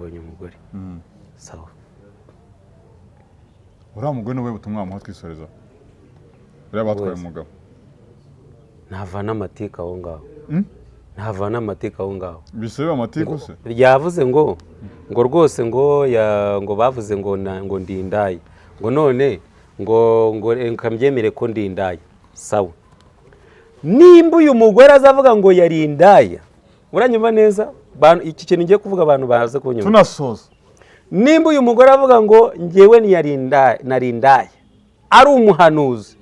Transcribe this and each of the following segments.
Bonye umugore. Sawa. Uriya mugore niwe butumwa wamuha twisoreza. Uriya batwaye umugabo. Ntavana amatika aho ngaho. Ntavana amatika aho ngaho. Bisebe amatika se? Yavuze ngo rwose ngo bavuze ngo ndindaye. Ngo none ngo nkambyemere ko ndindaye. Sawa. Nimba uyu mugore azavuga ngo yarindaya. Uranyumva neza? Iki kintu ngiye kuvuga abantu baze kunyumva. Tunasoza. Nimba uyu mugore avuga ngo ngewe narindaye. Ari umuhanuzi.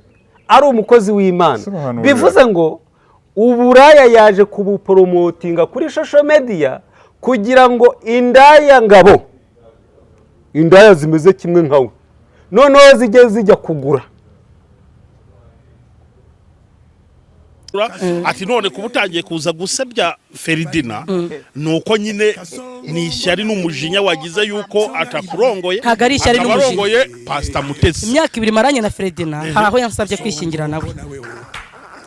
Ari umukozi w'Imana. Bivuze ngo uburaya yaje kubupromotinga kuri social media kugira ngo indaya ngabo. Indaya zimeze kimwe nkawe. Noneho zijya kugura. Ati none kubutangiye kuza gusebya Feridina nuko nyine ni ishyari n'umujinya wagize yuko atakurongoye kagari ishyari n'umujinya Pastor Mutesi imyaka 2 maranye na Feridina haraho yansabye kwishingira nawe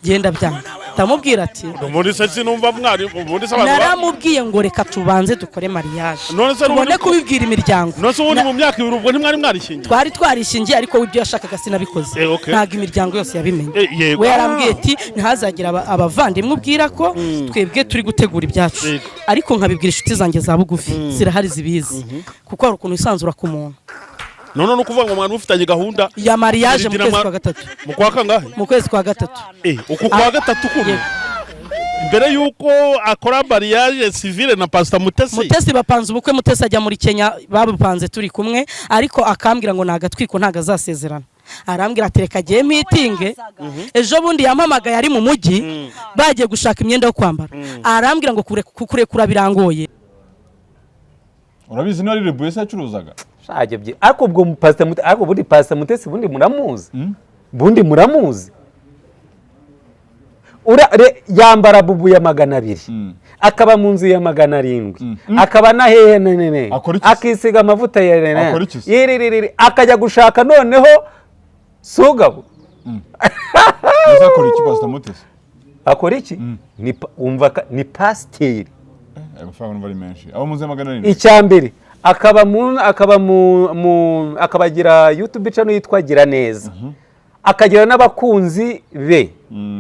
genda byanga tamubwira ati muri se numva mwari ubundi se abantu naramubwiye ngo reka tubanze dukore mariage tubone kubibwira imiryango nose ubundi mu myaka 2 ubwo ntimwari mwarishingiye twarishingiye ariko ibyo yashakaga sinabikoze ntago imiryango yose yabimenye we yarambwiye ati ntihazagira abavandimwe ubwira ko twebwe turi gutegura ibyacu ariko nkabibwira inshuti zanjye za bugufi zirahari zibizi kuko hari ukuntu isanzura ku muntu none no kuvuga ngo mwana ufitanye gahunda ya mariage mu kwezi kwa 3 mu kwa kangahe mu kwezi kwa 3 uko kwa 3 kuno mbere yuko akora mariage civile na Pastor Mutesi bapanze ubukwe Mutesi ajya muri Kenya babupanze turi kumwe ariko akambwira ngo nagatwiko ntaga azasezerana arambwira atereka giye meeting ejo bundi yampamagaye ari mu mujyi bagiye gushaka imyenda yo kwambara arambwira ngo kurekura birangoye urabizi nari Rebuyese yacuruzaga shajye ariko ubwo Pastor Mutesi bundi muramuzi bundi muramuzi yambara bubu ya 200 akaba mu nzu ya 700 akaba na hehe nene akisiga amavuta ya nene akajya gushaka noneho sugabo akora iki Pastor Mutesi akora iki umva ni pasteur amafaranga bari menshi abo muze 700 icyambere akabagira YouTube channel yitwa Gira Neza akagira n'abakunzi be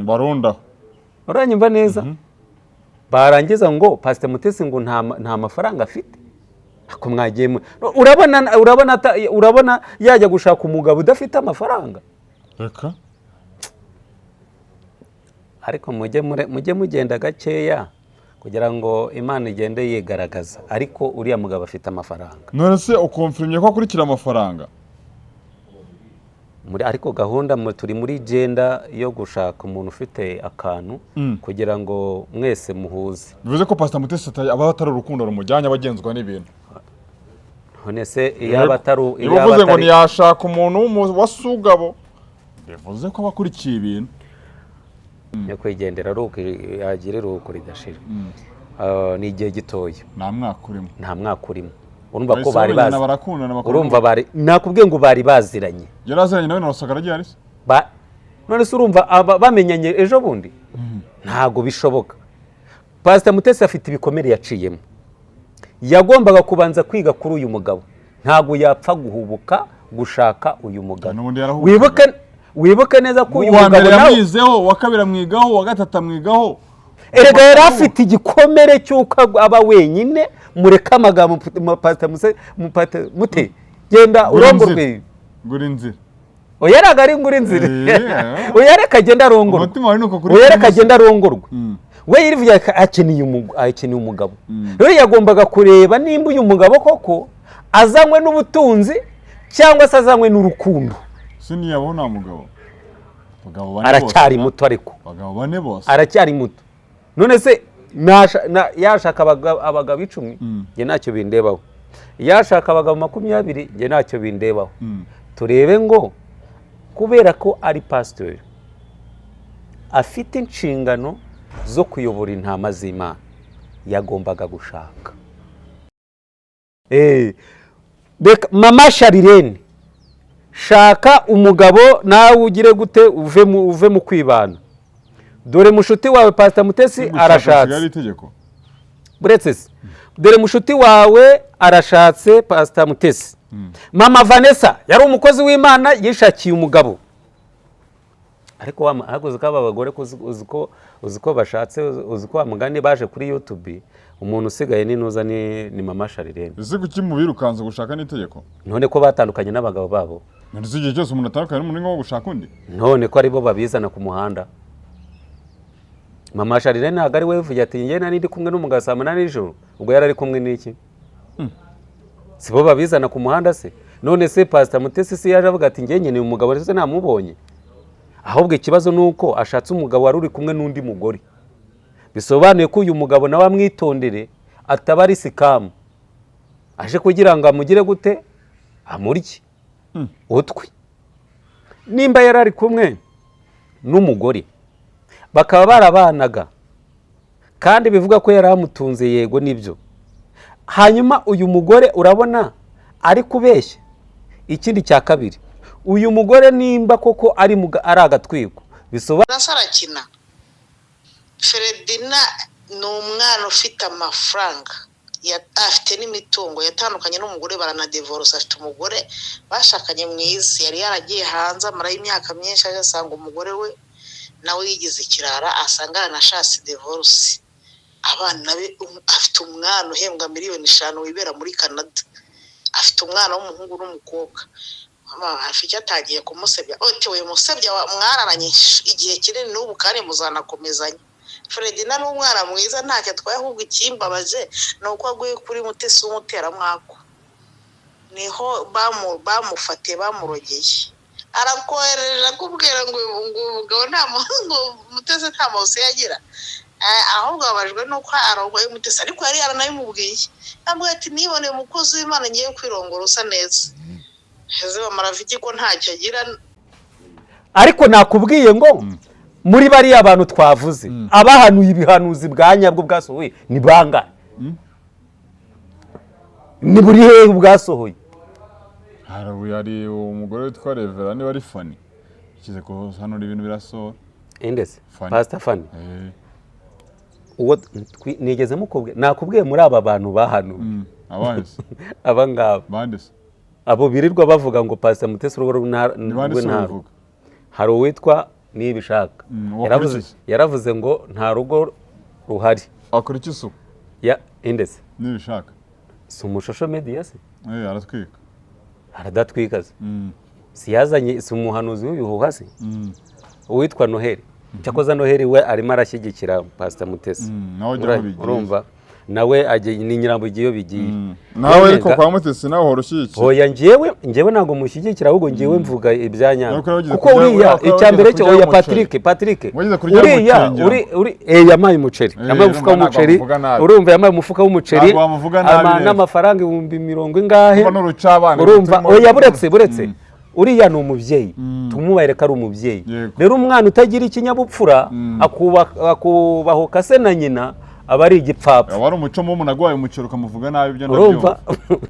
baronda uranyumva neza barangiza ngo Pastor Mutesi ngo nta mafaranga afite ako mwagiye urabona yajya gushaka umugabo udafite amafaranga reka ariko mujye mugenda gakeya kugira ngo Imana igende yigaragaza ariko uriya mugabo afite amafaranga none se ukonfirmye ko akurikira amafaranga ariko gahunda turi muri genda yo gushaka umuntu ufite akantu kugira ngo mwese muhuze bivuze ko Pastor Mutesi aba atari urukundo rumujyanye abagenzwa n'ibintu none se iyo batari bivuze ngo ntiyashaka umuntu wasugabo bivuze ko abakurikiye ibintu yo kwigendera yagire ruko ridashira ni igihe gitoya nta mwaka urimo urumva ko bari urumva nakubwiye ngo bari baziranye yaraziranye nawe narasagara ryari se none se urumva bamenyanye ejo bundi ntago bishoboka Pastor Mutesi afite ibikomere yaciyemo yagombaga kubanza kwiga kuri uyu mugabo ntago yapfa guhubuka gushaka uyu mugabo wibuke neza ko uyu mugabo yamwizeho wakabira mwigaho wagatata mwigaho erega yari afite igikomere cyuko aba wenyine mureka amagambo Pastor Mute genda urongorwe gura inzira oyaraga ari ngura inzira oyareka genda arongorwe oyareka genda arongorwe we yirivuye akeneye umugabo rero yagombaga kureba nimba uyu mugabo koko azanywe n'ubutunzi cyangwa se azanywe n'urukundo siniyabona mugabo aracyari muto ariko bagabo bane bose aracyari muto none se yashaka abagabo 10 nge ntacyo bindebaho yashaka abagabo 20 nge ntacyo bindebaho turebe ngo kubera ko ari pastor afite inshingano zo kuyobora intama z'Imana yagombaga gushaka mama Sharirene shaka umugabo nawe ugire gute uve mu kwibana dore mushuti wawe Pastor Mutesi arashatse buretse dore mushuti wawe arashatse Pastor Mutesi. Mama Vanessa yari umukozi w'Imana yishakiye umugabo. Ariko haguze kaba abagore uziko bashatse uziko amugani baje kuri YouTube umuntu usigaye ninuza ni Mama Sharirene. Ese kuki mubirukanze gushaka n'itegeko? None ko batandukanye n'abagabo babo. None igihe cyose umuntu atandukanye n'umuntu ngo gushaka undi? None ko ari bo babizana ku muhanda. Mama Sharirene ntabwo ari we uvuye ati njye nari ndi kumwe n'umugabo saa 8 nijoro ubwo yari ari kumwe n'iki? Si bo babizana ku muhanda se? None se Pastor Mutesi se yaje avuga ati njye nyene umugabo rese namubonye. Ahubwo ikibazo nuko ashatse umugabo wari uri kumwe n'undi mugore. Bisobanuye ko uyu mugabo nawe amwitondere ataba ari sikamu. Aje kugira ngo amugire gute? Amurye. Utwe. Nimba yari ari kumwe n'umugore bakaba barabanaga kandi bivuga ko yari amutunze yego nibyo. Hanyuma uyu mugore urabona ari kubeshya. Ikindi cya kabiri uyu mugore nimba koko ari agatwiko bisobanura arakina. Feredina ni umwana ufite amafaranga afite n'imitungo yatandukanye n'umugore baranadevorce afite umugore bashakanye mwiza yari yaragiye hanze amara y'imyaka myinshi agasanga umugore we nawe yigize ikirara asanga aranashatse divorce. Abana be afite umwana uhembwa $5,000,000 wibera muri Canada. Afite umwana w'umuhungu n'umukobwa. Afite atagiye kumusebya. Otewe musebya mwararanye igihe kinini n'ubu kandi muzanakomezanya. Feredina n'umwana mwiza ntacyo twahubwo ikimbabaje nuko aguye kuri Mutesi umutera mwako. Niho bamufate bamurogeye. Arakohereje kubwira ngo umugabo nta Mutesi nta mose yagira. Ahubwo abajwe nuko arongoye Mutesi ariko yari yaranayimubwiye. Ambwe ati nibone umukozi w'Imana ngiye kwirongora usa neza. Heze bamaraviki ko ntacyo agira. Ariko nakubwiye ngo muri bari abantu twavuze abahanuye ibihanuzi bwa nyabwo bwasohoye ni banga. Ni buri hehe bwasohoye? Hari umugore witwa Revera ni bari Fani. Ikize ko hano ibintu birasohora. Endese Pastor Fani. Uwo nigeze mukobwe nakubwiye muri aba bantu bahanuye. Abahise. Abangaba. Bandese. Abo birirwa bavuga ngo Pastor Mutesi urugo ntarugo. Hari uwitwa Nibishaka. Yaravuze ngo nta rugo ruhari. Akora iki so? Ya Endese. Nibishaka. Si umushosho media se? Aratwika. Aradatwika se. Si yazanye si umuhanuzi w'ibihuha se? Uwitwa Noheli. Cyakoza Noheli we arimo arashyigikira Pastor Mutesi. Urumva? Nawe aje ni nyirambo giyo bigiye. Nawe ariko kwa Mutesi nawe horushyigikira. Oya njyewe ntago mushyigikira ahubwo njyewe mvuga ibyanya. Kuko uriya icyambere cyo oya Patrick. Uri yamaye umuceri. Yamaye umufuka w'umuceri. Urumva yamaye umufuka w'umuceri. N'amafaranga 10,000 ingahe. Urumva oya buretse. Uriya ni umubyeyi tumubareka ari umubyeyi. Rero umwana utagira ikinyabupfura akubahoka se na nyina aba ari igipfapfa. Wari umuco mu umuntu agwaye umucero ukamuvuga nabi ibyo urumva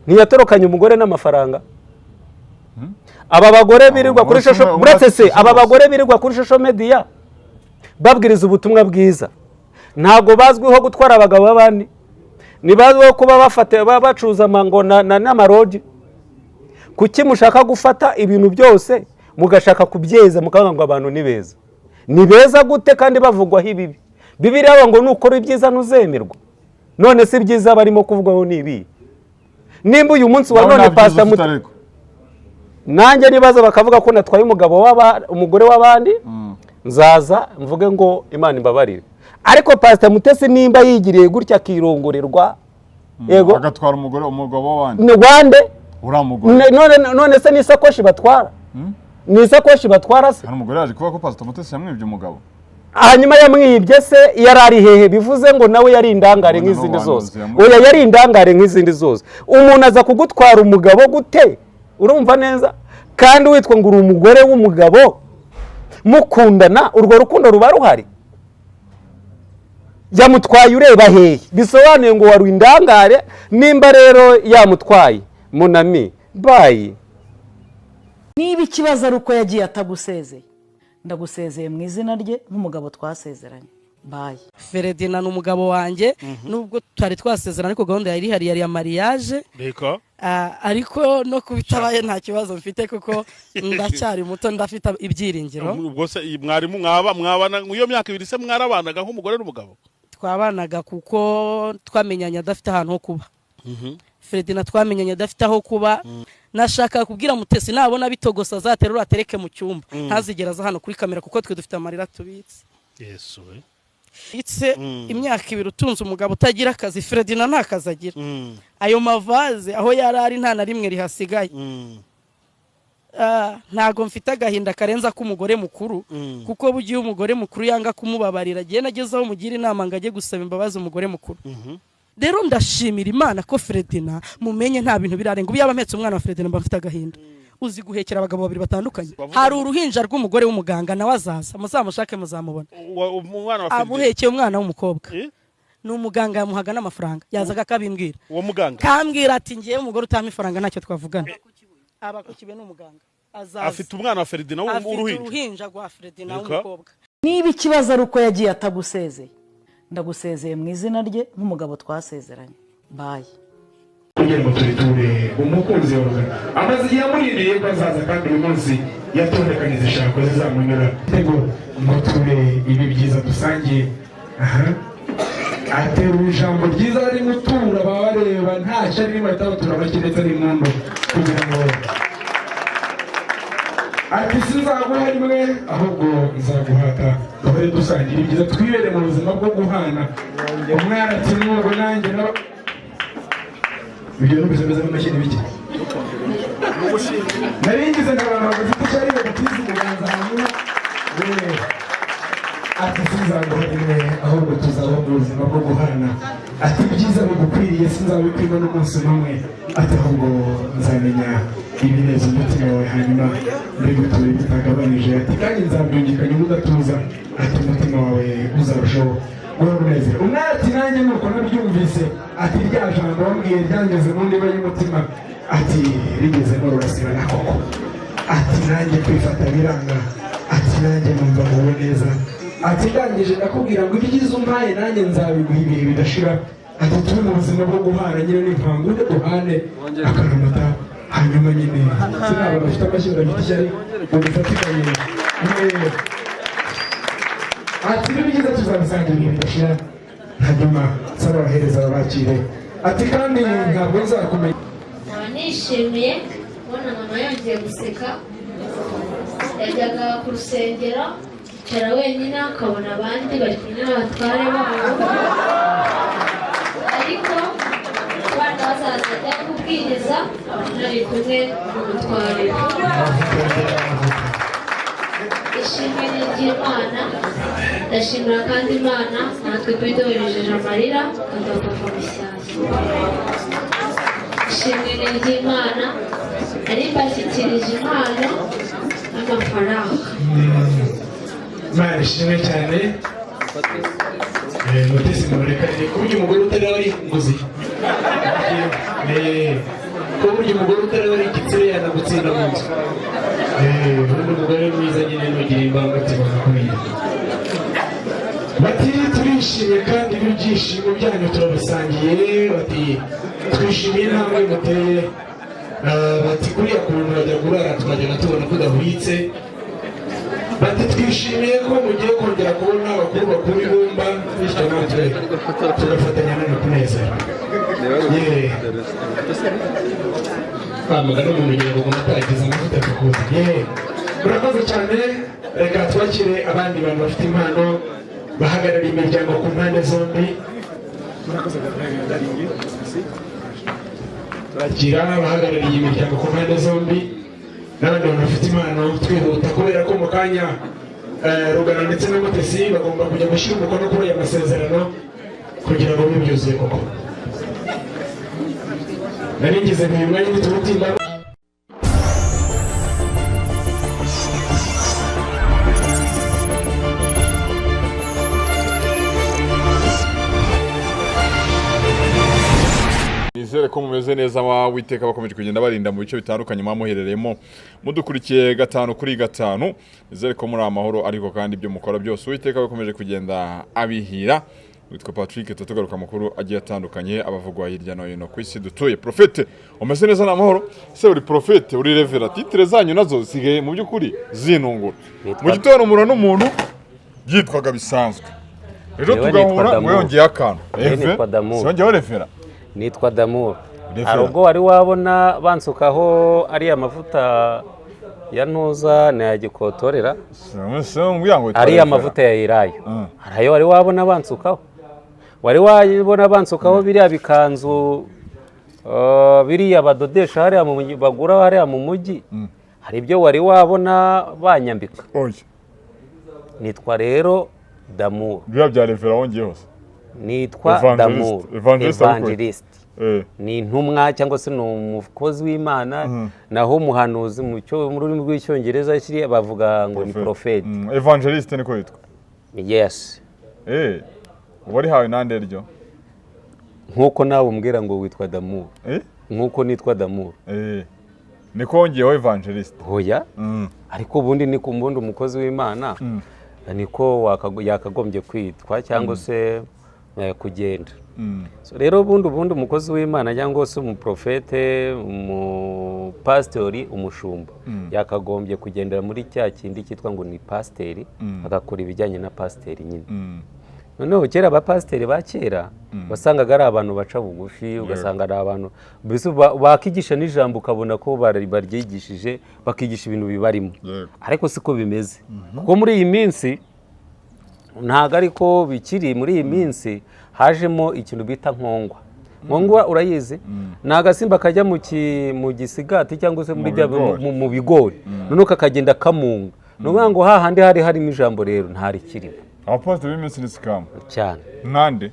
ntiyatorokanye umugore n'amafaranga. Aba bagore birirwa kuri shosho buretse se aba bagore birirwa kuri shosho media babwiriza ubutumwa bwiza ntago bazwiho gutwara abagabo babandi nibazwiho kuba bafate bacuza amangona n'amaroji. Kuki mushaka gufata ibintu byose mugashaka kubyeza mukanga ngo abantu ni beza? Ni beza gute kandi bavugwaho ibibi? Bibiliya ngo nukora ibyiza nuzemerwa. None se ibyiza barimo kuvugwaho nibi. Nimba uyu munsi wa none Pastor Mutesi nanjye nibaza bakavuga ko natwaye umugore w'abandi nzaza mvuge ngo Imana imbabarire. Ariko Pastor Mutesi nimba yigiriye gutya akirongorerwa yego agatwara umugabo w'abandi ni wande uramugore none se nisakoshi batwara nisakoshi batwara se hano umugore yaje kuvuga ko Pastor Mutesi yamwibye umugabo hanyuma yamwibye se yarari hehe bivuze ngo nawe yari indangare nk'izindi zose. Oya yari indangare nk'izindi zose. Umuntu aza kugutwara umugabo gute? Urumva neza kandi witwa ngo uri umugore w'umugabo mukundana urwo rukundo ruba ruhari. Yamutwaye ureba hehe bisobanuye ngo wari indangare. Nimba rero yamutwaye munami bayi niba ikibazo ari uko yagiye atagusezeye ndagusezeye mu izina rye nk'umugabo twasezeranye. bayi. Feredina ni umugabo wanjye nubwo twari twasezerana ariko gahunda yari ihari yari ya mariage ariko no kubitabaye nta kibazo mfite kuko ndacyari muto ndafite ibyiringiro. Ubwo se mwarimu mwabana iyo myaka 2 se mwarabanaga nk'umugore n'umugabo? Twabanaga kuko twamenyanye adafite ahantu ho kuba. Feredina twamenyanye adafite aho kuba. Nashaka kubwira Mutesi nabona bitogosa azaterura atereke mu cyumba ntazigera za hano kuri kamera kuko twe dufite amarira tubitse. Yesu we. Itse imyaka 2 utunze umugabo utagira akazi. Feredina nta kazi agira. Ayo mavaze aho yarari nta na rimwe rihasigaye. Ntago mfite agahinda karenza ko umugore mukuru kuko bugiye umugore mukuru yanga kumubabarira giye nagezaho mugira inama ngaje gusaba imbabazi umugore mukuru. Rero ndashimira Imana ko Feredina mumenye nta bintu birarenga ubyaba mpetse umwana wa Feredina mba mfite agahinda. Uzi guhekera abagabo babiri batandukanye. Hari uruhinja rw'umugore w'umuganga nawe azaza muzamushake muzamubona. Umwana wa Feredina abuhekeye umwana w'umukobwa. Ni umuganga yamuhaga n'amafaranga yazaga kabimbwira. Uwo muganga kambwira ati ngiye umugore utama ifaranga ntacyo twavugana. Abakukibe n'umuganga azaza. Afite umwana wa Feredina uruhinja rwa Feredina w'umukobwa. Niba ikibazo ari uko yagiye atagusezeye ndagusezeye mu izina rye nk'umugabo twasezeranye bayi. Kugira ngo turiture umukunzi wawe amaze igihe amurindiriye ko azaza kandi uyu munsi yatondekanyije ishako zizamunyura tego ngo ture ibi byiza dusangiye. Atera ijambo ryiza bari gutura babareba nta cyari rimwe atabatura bakiretse n'impundu kugira ngo ati sinzaguha rimwe ahubwo nzaguhata duhore dusangira ibyiza twibere mu buzima bwo guhana. Umwana ati n'ubwo nanjye na ibyo n'ubuzima n'amashyi bike naringize n'abantu bafite cyari bagatiza umuganza hanyuma ati sinzaguha rimwe ahubwo tuzaba mu buzima bwo guhana. Ati ibyiza bigukwiriye sinzabikwima n'umunsi n'umwe ati ahubwo nzamenya ibineza umutima wawe hanyuma mbiguture bitagabanije. Ati kandi nzabyungikanya udatuza ati umutima wawe uzarushaho guhora unezero. Umwana ati nanjye nuko nabyumvise ati rya jambo wambwiye ryangeze mu ndiba y'umutima ati rigeze no rurasibana koko. Ati nanjye kwifata biranga ati nanjye numva muwe neza ati ndangije ndakubwira ngo ibyiza umpaye nanjye nzabiguha ibihe bidashira. Ati turi mu buzima bwo guhana nyine n'impangu duhane akaramata hanyuma nyine sinaba bafite amashyira bafite ishyari ngo dufatikanye. Ati ibyiza tuzabisangira ibihe bidashira hanyuma saba abahereza babakire. Ati kandi ntabwo nzakumenya. Nishimiye kubona mama yongeye guseka. Yajyaga ku rusengero yicara wenyine akabona abandi bari kumwe n'abatware babo ariko abana bazaza ajya kubwiriza bari kumwe n'umutware. Ishimwe ni iry'Imana. Ndashimira kandi Imana natwe twidoherejeje amarira tukava mushyashya. Ishimwe ni iry'Imana ari mbashyikirije impano n'amafaranga. Imana ishimwe cyane. Mutesi mureka ni kuburyo umugore utari wari nguzi. Kuburyo umugore utari wari igitsina yanagutsinda mu nzu. Ubundi umugore mwiza nyine nugira imbangamutima nakumenya. Bati turishimye kandi ibyishimo byanyu turabisangiye. Bati twishimiye intambwe muteye. Bati kuriya kuntu bajya kurara tukagenda tubona ko udahwitse. Bati twishimiye ko mugiye kongera kubona abakuru bakuru ibumba bityo natwe tugafatanya no kunezerwa. Bamaga n'umuntu ugiye kuguma atagize amavuta tukuzi. Murakoze cyane. Reka twakire abandi bantu bafite impano bahagarariye imiryango ku mpande zombi. Turakira abahagarariye imiryango ku mpande zombi n'abandi bantu bafite impano twihuta kubera ko mu kanya Rugano ndetse na Mutesi bagomba kujya gushyira umukono kuri aya masezerano kugira ngo bibyuzuye koko. Naringize mu mwanya w'itubutimba. Nizere nizere ko mumeze neza witeka bakomeje kugenda barinda mu bice bitandukanye mwamuherereyemo mudukurikiye 5 kuri 5 nizere ko muri amahoro ariko kandi ibyo mukora byose witeka bakomeje kugenda abihira witwa Patrick tutugaruka makuru agiye atandukanye abavugwa hirya no hino ku isi dutuye Prophete umeze neza n'amahoro se uri Prophete uri Reverend titre zanyu nazo sigaye mu byukuri zinungura mu gitondo umura n'umuntu yitwaga bisanzwe ejo tugahura mwongeye akantu songeho Reverend nitwa Damour arugo wari wabona bansukaho ari amavuta ya ntuza na gikotorera ari amavuta ya irayo harayo wari wabona bansukaho wari wabona bansukaho biriya bikanzu biriya badodesha hariya mu mujyi bagura hariya mu mujyi hari ibyo wari wabona banyambika nitwa rero Damour bya Reverend wongeye hose nitwa Damour evangelist ni intumwa cyangwa se ni umukozi w'Imana naho umuhanuzi mu rurimi rw'icyongereza kiri bavuga ngo ni prophet evangelist niko yitwa yes wari hawe nande ryo nkuko nawe umbwira ngo witwa Damour nkuko nitwa Damour niko wongeyeho evangelist hoya ariko ubundi ni kumbundi umukozi w'Imana niko yakagombye kwitwa cyangwa se kugenda rero ubundi umukozi w'Imana cyangwa se umuprofete umupastori umushumba yakagombye kugendera muri cya kindi cyitwa ngo ni pasteri agakora ibijyanye na pasteri nyine noneho kera abapasteri ba kera wasangaga ari abantu baca bugufi ugasanga ari abantu bakigisha n'ijambo ukabona ko baryigishije bakigisha ibintu bibarimo ariko siko bimeze kuko muri iyi minsi ntago ariko bikiri muri iyi minsi hajemo ikintu bita nkongwa urayizi ni agasimba kajya mu gisigati cyangwa se mu bigori noneho kakagenda kamunga nuvuga ngo hahandi hari harimo ijambo rero ntari kirimo abapasiteri b'iminsi ni sikama cyane nkande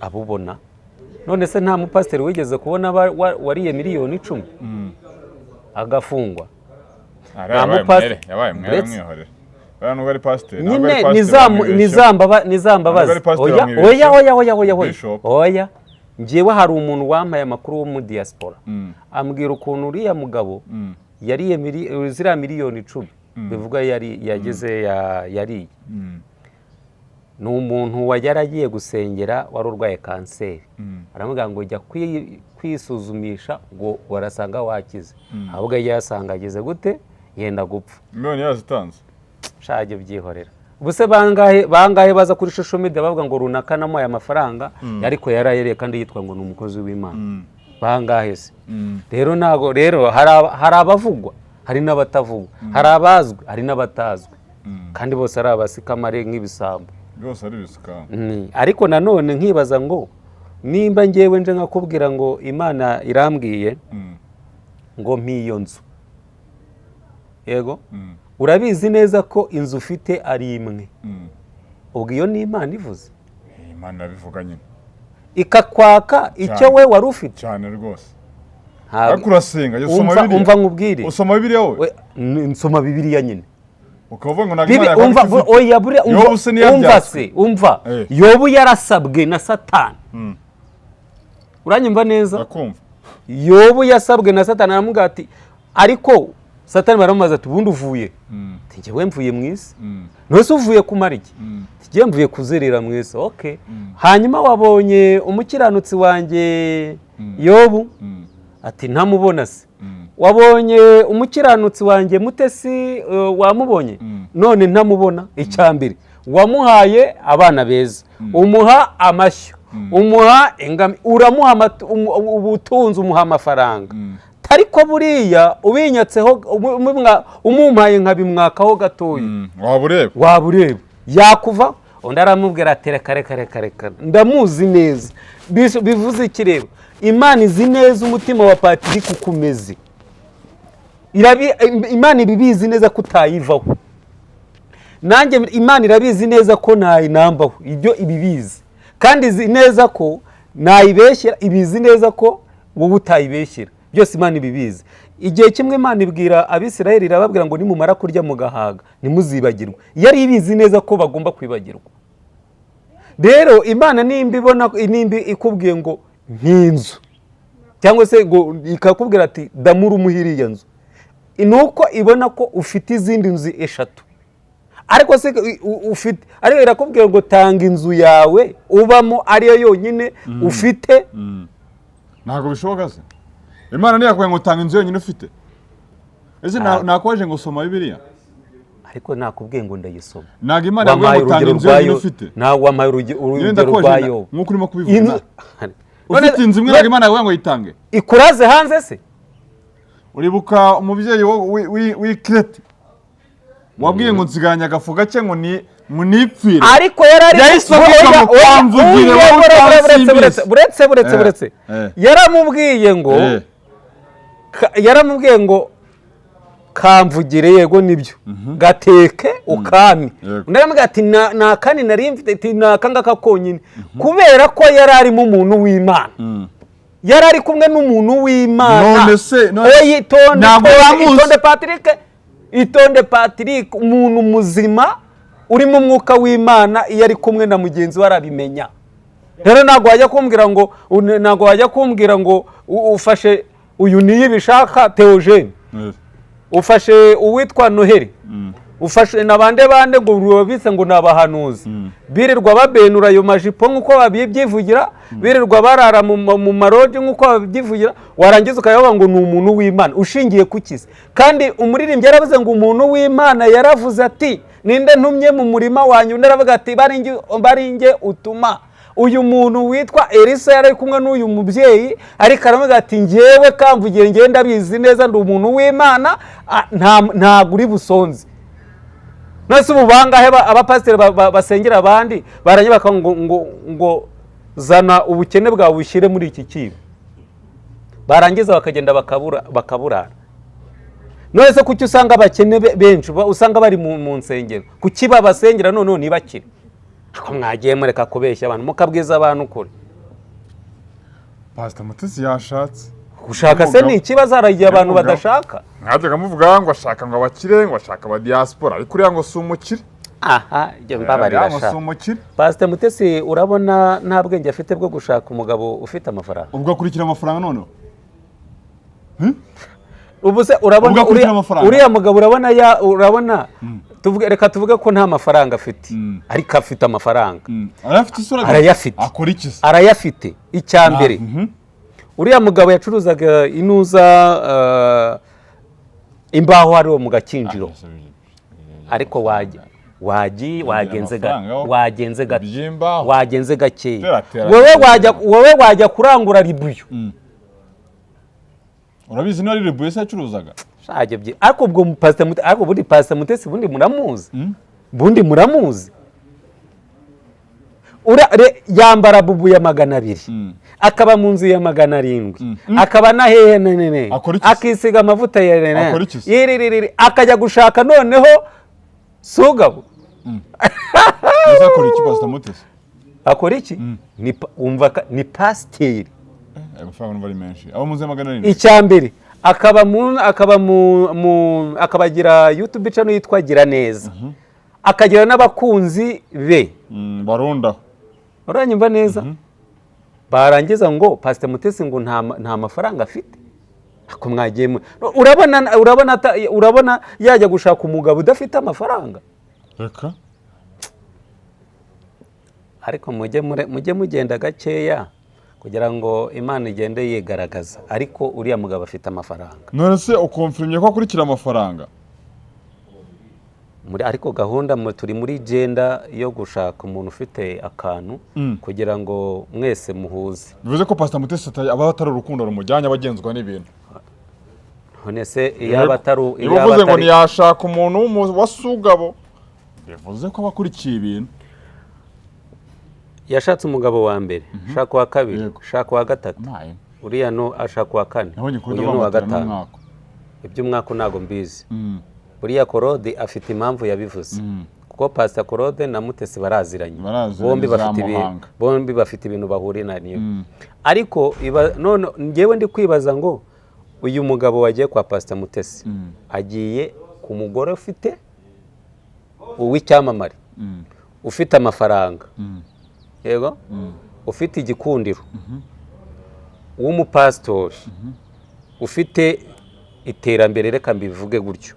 abubona none se nta mupasiteri wigeze kubona wariye miliyoni 10 agafungwa yabaye mwihorera nubwo ari pasiteri nyine nizambabazi oya njyewe hari umuntu wambaye amakuru wo mu diaspora ambwira ukuntu uriya mugabo yariye ziriya miliyoni 10 bivuga yageze yariye ni umuntu yaragiye gusengera wari urwaye kanseri aramubwira ngo jya kwisuzumisha ngo warasanga wakize ahubwo yasanga ageze gute yenda gupfa miliyoni yazitanze shaje byihorera ubuse bangahe baza kuri social media bavuga ngo runaka namuhaye amafaranga ariko yarayereye kandi yitwa ngo ni umukozi w'Imana bangahe se rero nago rero hari abavugwa hari n'abatavugwa hari abazwi hari n'abatazwi kandi bose ari abasikamare nk'ibisambo byose ari ibisikama ariko nanone nkibaza ngo nimba ngewe nje nkakubwira ngo Imana irambwiye ngo mpiyo nzu yego urabizi neza ko inzu ufite ari imwe ubwo iyo ni Imana ivuze Imana bivuga nyine ikakwaka icyo we wari ufite cyane rwose ariko urasenga umva nkubwire usoma Bibiliya wowe nsoma Bibiliya nyine ukavuga ngo nagimana oya buriya umva Yobu yarasabwe na Satani uranyumva neza ndakumva Yobu yasabwe na Satani aramubwira ati ariko Satani baramubaza ati ubundi uvuye njyewe mvuye mu isi nose uvuye kumara iki njyewe mvuye kuzerera mu isi okay hanyuma wabonye umukiranutsi wanjye Yobu ati ntamubona se wabonye umukiranutsi wanjye Mutesi wamubonye none ntamubona icyambere wamuhaye abana beza umuha amashyo umuha ingami uramuha ubutunzi umuha amafaranga ariko buriya ubinyatseho umumpaye nkabimwakaho gatoya wabureba yakuva undi aramubwira ati reka ndamuzi neza bivuze iki rero Imana izi neza umutima wa Patrick ukumeze Imana ibibizi neza ko utayivaho nanjye Imana irabizi neza ko nayinambaho ibyo ibibizi kandi izi neza ko nayibeshyira ibizi neza ko wowe utayibeshyira byose Imana ibibizi igihe kimwe Imana ibwira Abisirayeli irababwira ngo nimumara kurya mugahaga nimuzibagirwe yari ibizi neza ko bagomba kwibagirwa rero Imana nimba ikubwiye ngo nk'inzu cyangwa se ngo ikakubwira ati damura umuhiriye nzu, nuko ibona ko ufite izindi nzu eshatu, ariko se ufite, ariko irakubwira ngo tanga inzu yawe ubamo ariyo yonyine ufite. Ntabwo bishoboka se. Imana ntiyakubwiye ngo tanga inzu yonyine ufite. Ese nakwaje ngo soma Bibiliya? Ariko nakubwiye ngo ndayisoma. Ntabwo Imana yakubwiye ngo tanga inzu yonyine ufite. Ntabwo wampaye urugero rwayo. Nk'uko urimo kubivuga. Ufite inzu imwe ntabwo Imana yakubwiye ngo yitange. Ikuraze hanze se? Uribuka umubyeyi w'Ikrete wabwiye ngo nsiganya agafu gake ngo nipfire, ariko yarari buretse yaramubwiye ngo kamvugire, yego nibyo, gateke ukami. Ndaramubwira ati nakani nari mfite nakangaka konyine, kubera ko yari arimo umuntu w'Imana, yari ari kumwe n'umuntu w'Imana. Itonde Patrick, umuntu muzima urimo umwuka w'Imana, iyo ari kumwe na mugenzi we arabimenya. Rero ntabwo wajya kumbwira ngo ufashe uyu niyo bishaka Theogene, ufashe uwitwa Noheli, ufashe nabande ngo rubabitse ngo nabahanuzi, birirwa babenura ayo majipo nkuko babyivugira, birirwa barara mu maroje nkuko babyivugira, warangiza ukayavuga ngo ni umuntu w'Imana. Ushingiye kukize? Kandi umuririmbyi yaravuze ngo umuntu w'Imana yaravuze ati ninde ntumye mu murima wanyu, ndaravuga ati baringe utuma. Uyu muntu witwa Elisa yari kumwe n'uyu mubyeyi, ariko aravuga ati ngewe kamvugiye, ngewe ndabizi neza ndi umuntu w'Imana, ntabwo uri busonze. Nase ubu bangahe abapasiteri basengera abandi baranye ngo zana ubukene bwawe bushyire muri iki kibo, barangiza bakagenda bakaburara. None se kuki usanga abakene benshi usanga bari mu nsengero? Kuki babasengera none ntibakire? Ako mwagiye mureka kubeshya abantu mukabwiza abantu ukuri. Pastor Mutesi yashatse. Gushaka se ni ikibazo aragiye abantu badashaka. Mwajyaga muvuga ngo ashaka ngo abakire, ngo ashaka aba diaspora, ariko uriya ngo si umukire. Aha, ibyo mbabarira sha. Pastor Mutesi urabona nta bwenge afite bwo gushaka umugabo ufite amafaranga. Ubwo akurikira amafaranga none? Ubu se urabona uriya mugabo urabona reka tuvuge ko nta mafaranga afite, ariko afite amafaranga. Arayafite. Akora iki? Arayafite. Icyambere, uriya mugabo yacuruzaga inuza imbaho hariho mu Gakinjiro, ariko wagenze gakeya, wowe wajya kurangura ribuyo. Urabizi no ribuyo se acuruzaga? Shaje bye. Ariko ubwo Pastor Mutesi bundi muramuzi. Bundi muramuzi. Yambara bubu ya 200, akaba mu nzu ya 700, akaba na hehe nene, akisiga amavuta ya nene, akajya gushaka noneho sugabo. Akora iki Pastor Mutesi? Akora iki? Umva ni pasiteri. Amafaranga bari menshi. Abo mu nzu ya 700. Icyambere akabagira YouTube channel yitwa Gira Neza. Akagira n'abakunzi be baronda. Uranyumva neza? Barangiza ngo Pastor Mutesi ngo nta mafaranga afite. Ako mwagiye urabona yajya gushaka umugabo udafite amafaranga. Reka. Ariko mujye mugenda gakeya kugira ngo Imana igende yigaragaza, ariko uriya mugabo afite amafaranga. None se ukonfirmye ko akurikira amafaranga? Ariko gahunda turi muri genda yo gushaka umuntu ufite akantu kugira ngo mwese muhuze. Bivuze ko Pastor Mutesi aba atari urukundo rumujyanye abagenzwa n'ibintu. None se iyaba atari bivuze ngo ntiyashaka umuntu wasugabo, bivuze ko abakurikiye ibintu. Yashatse umugabo wa mbere, shaka wa kabiri, shaka wa gatatu, uriya no ashaka wa kane, uyu wa gatanu. Iby'umwaka ntago mbizi. Uriya Korode afite impamvu yabivuze, kuko Pastor Korode na Mutesi baraziranye, bombi bafite ibintu bahuriye naniyo. Ariko none ngewe ndi kwibaza ngo uyu mugabo wagiye kwa Pastor Mutesi agiye ku mugore ufite uw'icyamamare, ufite amafaranga, yego, ufite igikundiro, w'umupasitori ufite iterambere, reka mbivuge gutyo,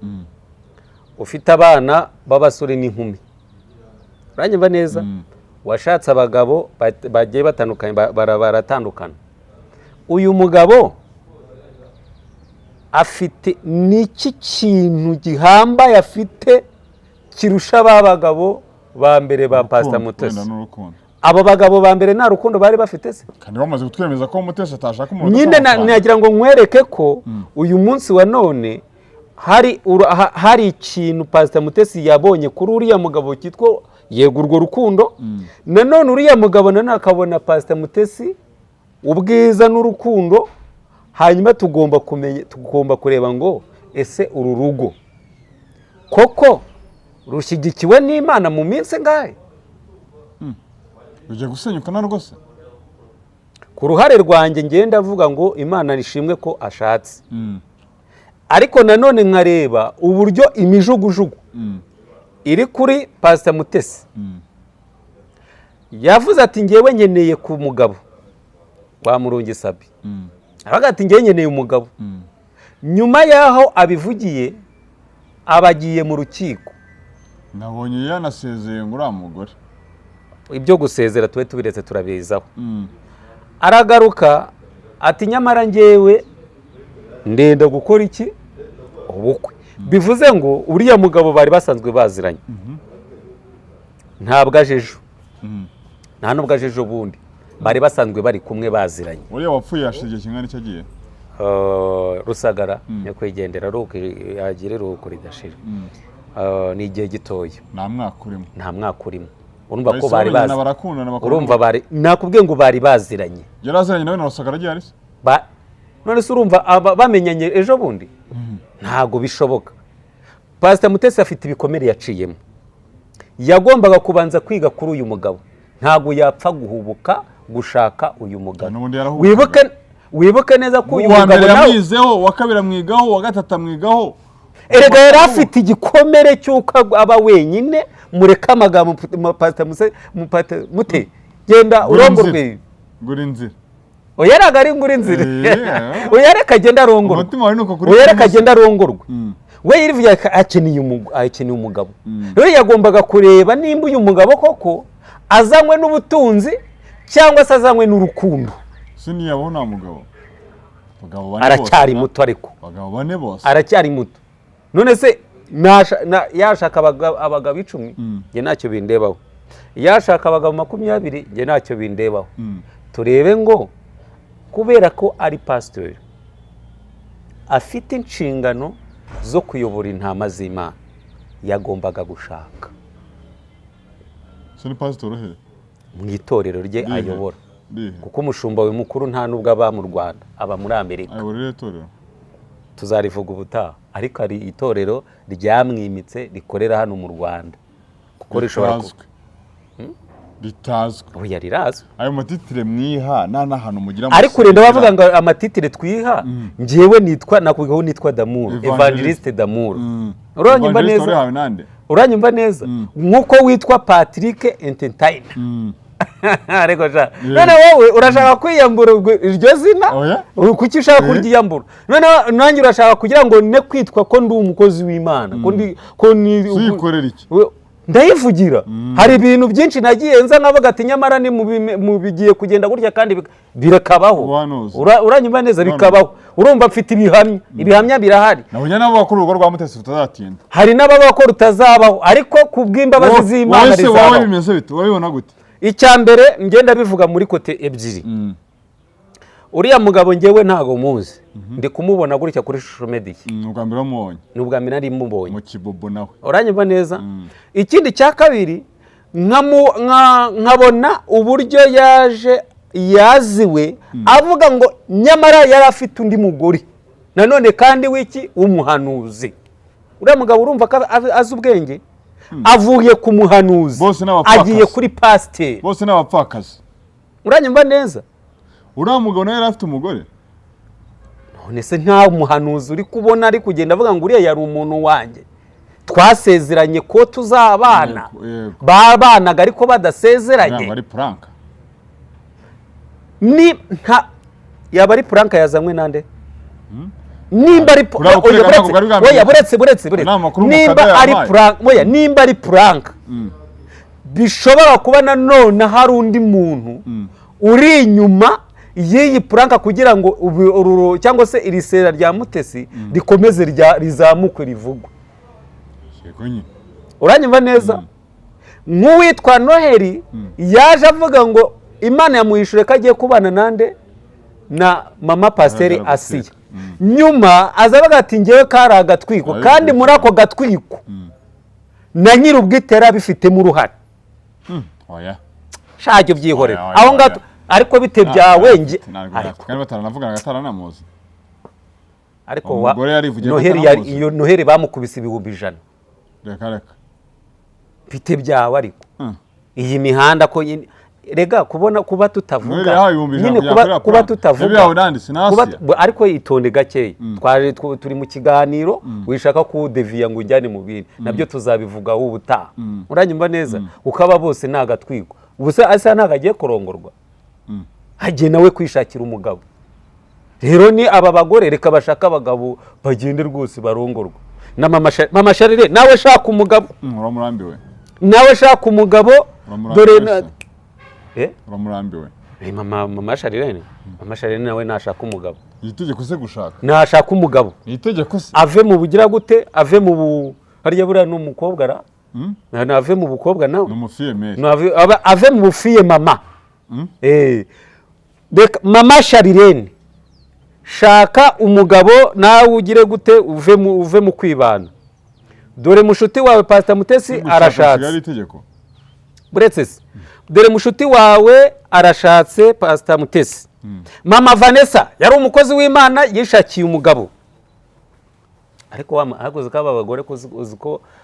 ufite abana b'abasore n'inkumi, uranyumva neza, washatse abagabo bagiye batandukanye, baratandukana. Uyu mugabo afite n'iki kintu gihambaye afite kirusha aba bagabo ba mbere ba Pastor Mutesi. Abo bagabo ba mbere nta rukundo bari bafite se, kandi bamaze kutwemeza ko Mutesi atashaka umuntu. Nyine nagira ngo nkwereke ko uyu munsi wa none hari ikintu Pastor Mutesi yabonye kuri uriya mugabo cyitwa yego urwo rukundo. Nanone uriya mugabo nanone akabona Pastor Mutesi ubwiza n'urukundo, hanyuma tugomba kureba ngo ese uru rugo koko rushyigikiwe n'Imana mu minsi ngahe? Ujye gusenyuka na rwose. Ku ruhare rwanjye ngenda avuga ngo Imana nishimwe ko ashatse, ariko nanone nkareba uburyo imijugujugu iri kuri Pastor Mutesi. Yavuze ati ngewe nkeneye ku mugabo wa Murungi Sabi, aravuga ati ngewe nkeneye umugabo. Nyuma yaho abivugiye abagiye mu rukiko, nabonye yanasezeye ngo uriya mugore. Ibyo gusezera tube tubiretse turabizaho. Aragaruka ati nyamara ngewe ndenda gukora iki? Ubukwe. Bivuze ngo uriya mugabo bari basanzwe baziranye, ntabwo ajejo, nta nubwo ajejo bundi, bari basanzwe bari kumwe baziranye. Uriya wapfuye yashize kingana icyo agiye Rusagara nyakwigendera yagire ruko ridashira, ni igihe gitoya, nta mwaka urimo. Urumva ko bari bazi, urumva bari nakubwiye ngo bari baziranye. Yaraziranye nawe na Rusagara agiye ariko none se urumva bamenyanye ejo bundi? Ntago bishoboka. Pastor Mutesi afite ibikomere yaciyemo, yagombaga kubanza kwiga kuri uyu mugabo, ntago yapfa guhubuka gushaka uyu mugabo. Wibuke neza ko uyu mugabo nawe yamizeho, wa kabiri amwigaho, wa gatatu amwigaho. Erega yari afite igikomere cy'uko aba wenyine. Mureka amagambo Pastor Mute genda urongorwe nguri nzira. Oyaraga ari nguri nzira. Oyareka genda arongorwe. Oyareka genda arongorwe. We yirivuye akeneye umugabo. Rero yagombaga kureba nimba uyu mugabo koko azanywe n'ubutunzi cyangwa se azanywe n'urukundo. Sini yabona mugabo. Bagabo bane aracyari muto, ariko bagabo bane bose aracyari muto. None se yashaka abagabo 10 nge ntacyo bindebaho, yashaka abagabo 20 nge ntacyo bindebaho. Turebe ngo kubera ko ari pastor afite inshingano zo kuyobora intama z'Imana, yagombaga gushaka. Sini pastor he mu itorero rye ayobora, kuko umushumba we mukuru nta nubwo aba mu Rwanda, aba muri Amerika. Ayobora itorero tuzarivuga ubutaha, ariko ari itorero ryamwimitse rikorera hano mu Rwanda, kuko rishobora ritazwe. Oya rirazwe. Ayo matitire mwiha nana hano mugira mu, ariko renda bavuga ngo amatitire twiha, ngewe nitwa nakugaho nitwa Damour, Evangeliste Damour. Uranyumva neza? Uranyumva neza? Nkuko witwa Patrick Entertainer. Ariko ja none wowe urashaka kwiyambura iryo zina, kuki ushaka kuryiyambura? None nanjye urashaka kugira ngo ne kwitwa ko ndi umukozi w'Imana, ko ni uyikorera iki? Ndayivugira. Hari ibintu byinshi nagiye nza navuga ati nyamara ni mu bigiye kugenda gutya kandi birakabaho. Uranyumva neza? Bikabaho. Urumva mfite ibihamya birahari. Nabonye nabo bakuru urugo rwa Mutesi rutazatinda. Hari n'ababakora rutazabaho, ariko kubw'imbabazi z'Imana rizabaho. Wowe bimeze bite? Wabibona gute? Icyambere ngenda bivuga muri kote ebyiri. Uriya mugabo ngewe ntago muzi, ndi kumubona gutya kuri social media. Ubwa mbere wamubonye? Ni ubwa mbere nari mubonye mu Kibobo nawe. Uranyumva neza? Ikindi cya kabiri nkabona uburyo yaziwe avuga ngo nyamara yari afite undi mugore nanone kandi wiki w'umuhanuzi. Uriya mugabo urumva ko azi ubwenge, avuye ku muhanuzi agiye kuri pasteur, bose n'abapfakazi. Uranyumva neza? Uriya mugabo nawe yari afite umugore. None se nta muhanuzi uri kubona ari kugenda avuga ngo uriya yari umuntu wanjye, twasezeranye ko tuzabana, babanaga ariko badasezeranye. Ari prank. Ni yaba ari puranka yazanywe nande nimba ari nimba ari puranka bishobora kuba nanone hari undi muntu uri inyuma y'iyi puranka kugira ngo cyangwa se iri sera rya Mutesi rikomeze rizamuke rivugwe. Uranyumva neza? Nk'uwitwa Noheli yaje avuga ngo Imana yamuhishure ko agiye kubana nande na mama Pasiteri Asiya. Nyuma azavuga ati ngewe kari agatwiko, kandi muri ako gatwiko na nyir'ubwitera bifitemo uruhare. Oya shajyo byihorera aho ngato ariko bite byawe nge kandi bataranavugana gataranamuzi ariko Noheli bamukubise ibihumbi 100 reka bite byawe ariko iyi mihanda ko rega kuba tutavuga nyine kuba tutavuga ariko itonde gake turi mu kiganiro wishaka ku deviya ngo ujyane mu bindi nabyo tuzabivuga ubutaha. Uranyumva neza ukaba bose nagatwiko ubuse asa nagagiye kurongorwa hagiye nawe kwishakira umugabo. Rero ni aba bagore reka bashaka abagabo bagende rwose barongorwa na mama Sharire nawe shaka umugabo uramurambiwe nawe shaka umugabo dore uramurambiwe mama Sharire nawe nashaka umugabo itegeko se gushaka nashaka umugabo itegeko se ave mu bugira gute ave mu harya buriya n'umukobwa ra ave mu bukobwa nawe ave mu bufiye mama mama Sharire shaka umugabo nawe ugire gute uve mu kwibana dore mushuti wawe Pastor Mutesi arashatse buretse dore mushuti wawe arashatse Pastor Mutesi mama Vanessa yari umukozi w'Imana yishakiye umugabo ariko haguze ko aba bagore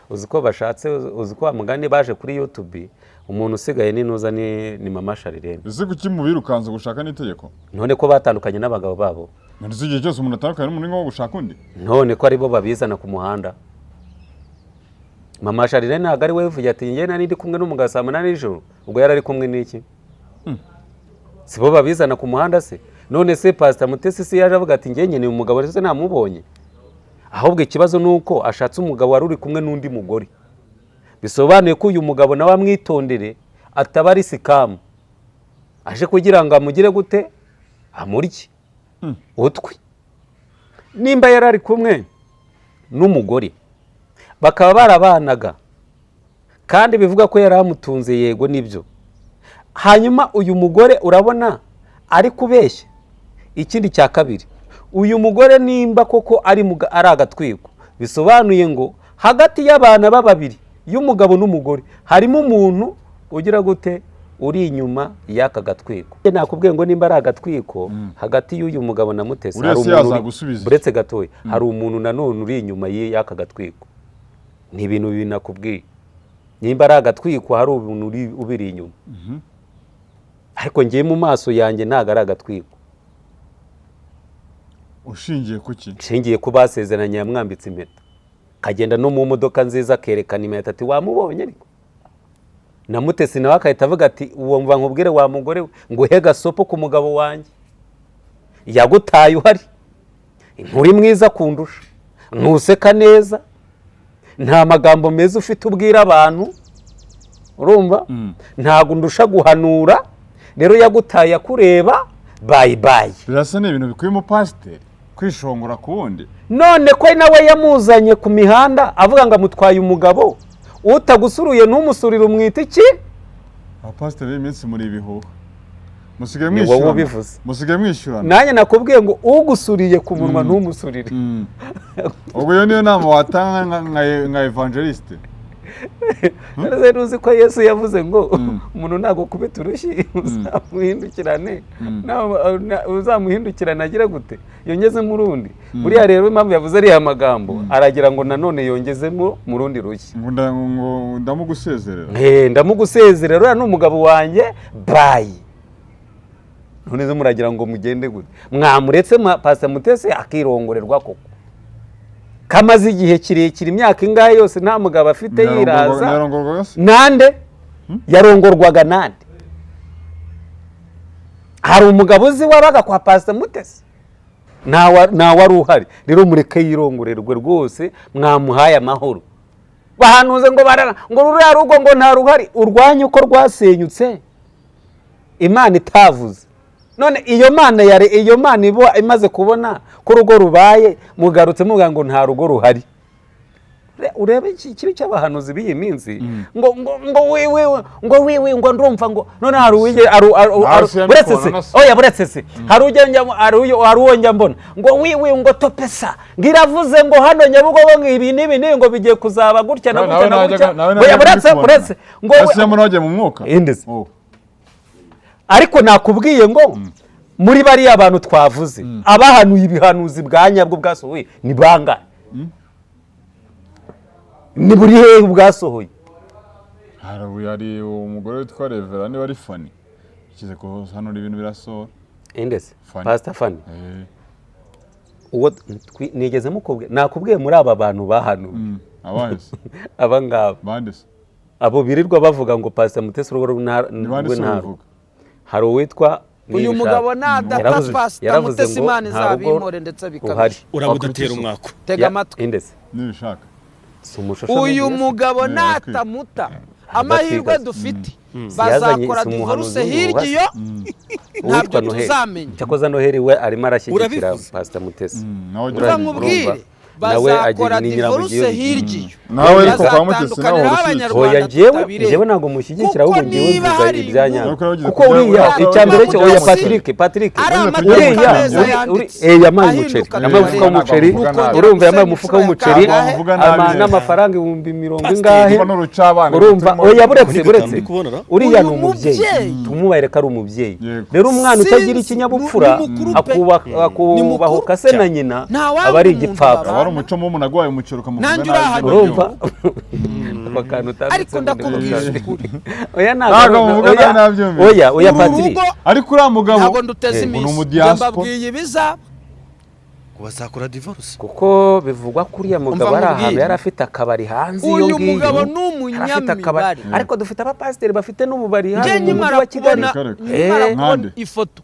uziko bashatse uziko amugane baje kuri YouTube umuntu usigaye ninuza ni mama Sharire ese kuki mubirukanze gushaka n'itegeko none ko batandukanye n'abagabo babo nzi igihe cyose umuntu atandukanye n'umuntu ngo gushaka undi none ko aribo babizana ku muhanda. Mama Sharire ntago ari we uvuga ati nge nari ndi kumwe n'umugabo saa 8 nijoro ubwo yari ari kumwe n'iki sibo babizana ku muhanda se none se Pastor Mutesi se yaje avuga ati nge nyene umugabo se namubonye ahubwo ikibazo nuko ashatse umugabo wari uri kumwe n'undi mugore bisobanuye ko uyu mugabo nawe amwitondere ataba ari sikamu aje kugira ngo amugire gute amurye utwi nimba yari ari kumwe n'umugore bakaba barabanaga kandi bivuga ko yari amutunze yego nibyo hanyuma uyu mugore urabona ari kubeshya. Ikindi cya kabiri uyu mugore nimba koko ari agatwiko bisobanuye ngo hagati y'abana babiri y'umugabo n'umugore harimo umuntu ugira gute uri inyuma y'aka gatwiko. Nakubwiye ngo nimba ari agatwiko hagati y'uyu mugabo na Mutesi hari umuntu buretse gatoya hari umuntu nanone uri inyuma y'aka gatwiko. Ni ibintu binakubwiye nimba ari agatwiko hari umuntu ubiri inyuma ariko ngiye mu maso yanjye ntago ari agatwiko. Ushingiye kuki? Nshingiye ko basezeranye yamwambitse impeta kagenda no mu modoka nziza kerekana impeta ati wamubonye ariko na Mutesi nawe akahita avuga ati uwo mva nkubwire wa mugore ngo he gasopo ku mugabo wanjye yagutaye uhari nturi mwiza kundusha ntuseka neza nta magambo meza ufite ubwira abantu urumva ntago ndusha guhanura rero yagutaye akureba bye bye. Birasa n'ibintu bikuye mu pasiteri kwishongora kuwundi none ko nawe yamuzanye ku mihanda avuga ngo amutwaye umugabo utagusuruye ntumusurire umwita iki abapasiteri b'iminsi muri ibihuha musigaye mwishyurana musigaye mwishyurana nanjye nakubwiye ngo ugusuriye ku munwa ntumusurire ubwo yo niyo nama watanga nka evangeliste Rero uzi ko Yesu yavuze ngo umuntu ntago kubita urushyi uzamuhindukirane uzamuhindukirana agira gute yongeze mu rundi buriya rero impamvu yavuze ari amagambo aragira ngo nanone yongezemo mu rundi rushyi ngo ndamugusezerera ndamugusezerera uriya n'umugabo wanjye bye none zo muragira ngo mugende gute mwamuretse Pastor Mutesi akirongorerwa koko kamaze igihe kirekire imyaka ingahe yose nta mugabo afite yiraza nande yarongorwaga nande hari umugabo uzi wabaga kwa Pastor Mutesi nta wari uhari rero mureke yirongorerwe rwose mwamuhaye amahoro bahanuze ngo ruriya rugo ngo nta ruhari urwanya uko rwasenyutse Imana itavuze none iyo mana ibo imaze kubona ko urugo rubaye mugarutse muvuga ngo nta rugo ruhari urebe ikibi cy'abahanuzi b'iyi minsi ngo wiwe ngo ndumva ngo none hari buretse se hari uwo njya mbona ngo wiwe ngo topesa ngiravuze ngo hano Nyabugogo ngo ibi n'ibi ngo bigiye kuzaba gutya na gutya na gutya buretse ngo wagiye mu mwuka ariko nakubwiye ngo muri bariya abantu twavuze abahanuye ibihanuzi bwa nyabwo bwasohoye ni bangahe ni buri hehe bwasohoye hari umugore witwa Revera niba ari Fani ikize ko hano ibintu birasohora indese Pastor Fani uwo nigeze mukubwiye nakubwiye muri aba bantu bahanuye abahise aba ngaba bandese abo birirwa bavuga ngo Pastor Mutesi urugo ntaro hari uwitwa uyu mugabo nadata Pastor Mutesi Imana izabimore ndetse bikabije urabudutera umwako tega amatwi indese nibishaka uyu mugabo natamuta amahirwe dufite bazakora divorce hirya iyo ntabyo tuzamenya cyakoza Noheli we arimo arashyigikira Pastor Mutesi uramubwire bazakora divorce hirya iyo nawe ariko kwa Mutesi naho oya njyewe ntabwo mushyigikira ahubwo njyewe mvuga ibyanya kuko uriya icyambere cyo oya Patrick uriya yamaye umuceri urumva yamaye umufuka w'umuceri n'amafaranga 10,000 ingahe urumva oya buretse uriya ni umubyeyi tumubareka ari umubyeyi rero umwana utagira ikinyabupfura akubahuka se na nyina aba ari igipfapfa wari umuco mu umuntu agwaye umuceri nanjye urahaje urumva bakanu ariko ndakubwije ukuri oya ntabwo oya Patrick ariko uriya mugabo ntabwo nduteze iminsi mbabwiye ibizaba bazakora divorce kuko bivugwa kuri ya mugabo ari ahantu yari afite akabari hanze iyo ngiyo uyu mugabo ni umunyamibare ariko dufite abapasiteri bafite n'ububari hanze mu mujyi wa Kigali ifoto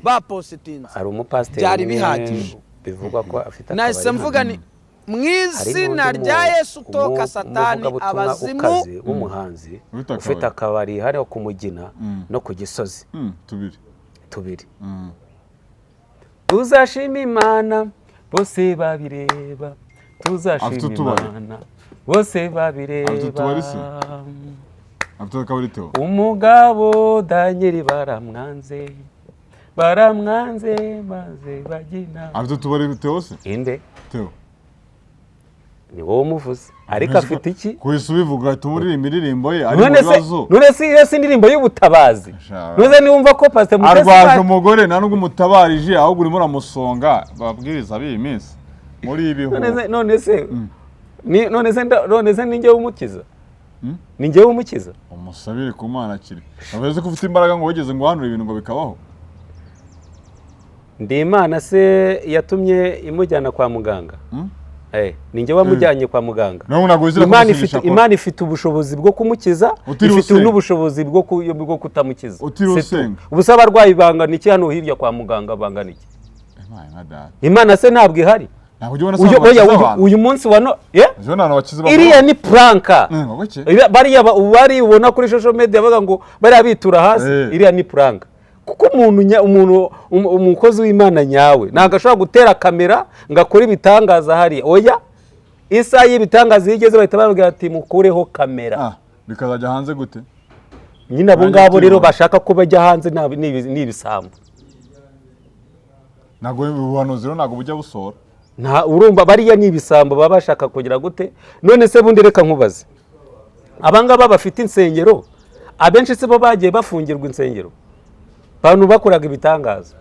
bapositinze hari umupasiteri byari bihagije bivugwa ko afite akabari nahise mvuga ni mu izina rya Yesu toka Satani abazimu w'umuhanzi ufite akabari hariho ku Mugina no ku Gisozi tubiri tuzashima Imana bose babireba tuzashima Imana bose babireba umugabo Daniel baramwanze maze bagina afite tubari biteose inde Theo ni wowe umuvuze ariko afite iki kwese ubivuga tumuri imiririmbo ye ari mu bibazo none si indirimbo y'ubutabazi none niwumva ko Pastor Mutesi arwaje umugore nta nubwo mutabarije ahubwo urimo ramusonga babwiriza abi iminsi muri ibiho none se ninjye wumukiza ninjye wumukiza umusabire ku Mana kiri avuze ko ufite imbaraga ngo wigeze ngo hanura ibintu ngo bikabaho ndi Imana se yatumye imujyana kwa muganga ninjye wamujyanye kwa muganga Imana ifite ubushobozi bwo kumukiza ifite n'ubushobozi bwo kutamukiza ubusa abarwayi bangana iki hano hirya kwa muganga bangana iki Imana se ntabwo ihari uyu munsi wa iriya ni pranka bari ubona kuri social media bavuga ngo bari bitura hasi iriya ni pranka kuko umuntu umukozi w'Imana nyawe ntago ashobora gutera kamera ngakora ibitangaza hariya oya isa y'ibitangaza yigeze bahita babwira ati mukureho kamera bikazajya hanze gute nyine abo ngabo rero bashaka ko bajya hanze n'ibisambo ntago ubuhanuzi rero ntago bujya busora urumva bariya n'ibisambo baba bashaka kugira gute none se bundi reka nkubaze abangaba bafite insengero abenshi se bo bagiye bafungirwa insengero abantu bakoraga ibitangaza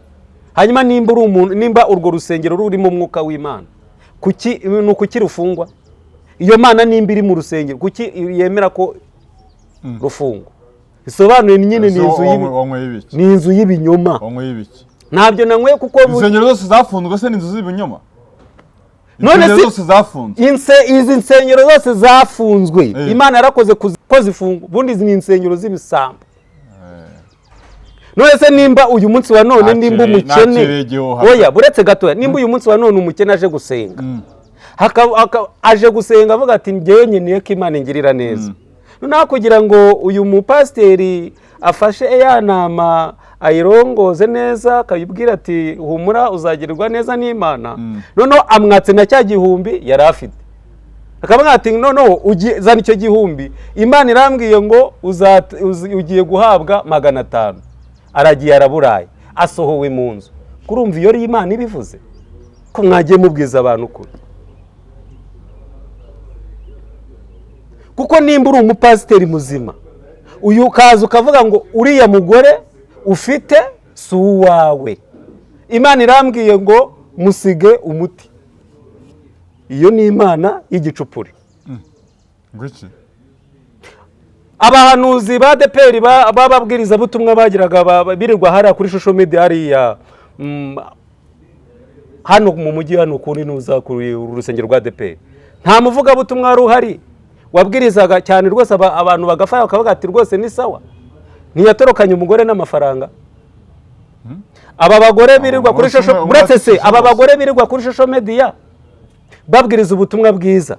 hanyuma nimba urwo rusengero rurimo umwuka w'Imana kuki rufungwa iyo Mana nimba iri mu rusengero kuki yemera ko rufungwa bisobanuye nyine ni inzu y'ibinyoma ntabyo nanyweye kuko insengero zose zafunzwe se ni inzu z'ibinyoma none izi nsengero zose zafunzwe Imana yarakoze ko zifungwa ubundi izi ni insengero z'ibisambo none se nimba uyu munsi wa none nimba umukene oya buretse gatoya nimba uyu munsi wa none umukene aje gusenga aje gusenga avuga ati njyewe nkeneye ko Imana ingirira neza noneho kugira ngo uyu mupasiteri afashe ya nama ayirongoze neza akayibwira ati humura uzagirirwa neza n'Imana noneho amwatse na cya gihumbi yari afite akavuga ati noneho zana icyo gihumbi Imana irambwiye ngo ugiye guhabwa 500 aragiye araburaye asohowe mu nzu kurumva iyo ari Imana ibivuze ko mwagiye mubwiza abantu kuri kuko nimba uri umupasiteri muzima uyu kaza ukavuga ngo uriya mugore ufite si uwawe Imana irambwiye ngo musige umuti iyo ni Imana y'igicupuri ngwiki abahanuzi ba ADEPR bababwiriza butumwa bagiraga birirwa hariya kuri social media hariya hano mu mujyi hano kuri nuza kuri urusengero rwa ADEPR nta muvuga butumwa ruhari wabwirizaga cyane rwose abantu bagafaya bakavuga ati rwose ni sawa ntiyatorokanye umugore n'amafaranga aba bagore birirwa kuri social aba bagore birirwa kuri social media babwiriza ubutumwa bwiza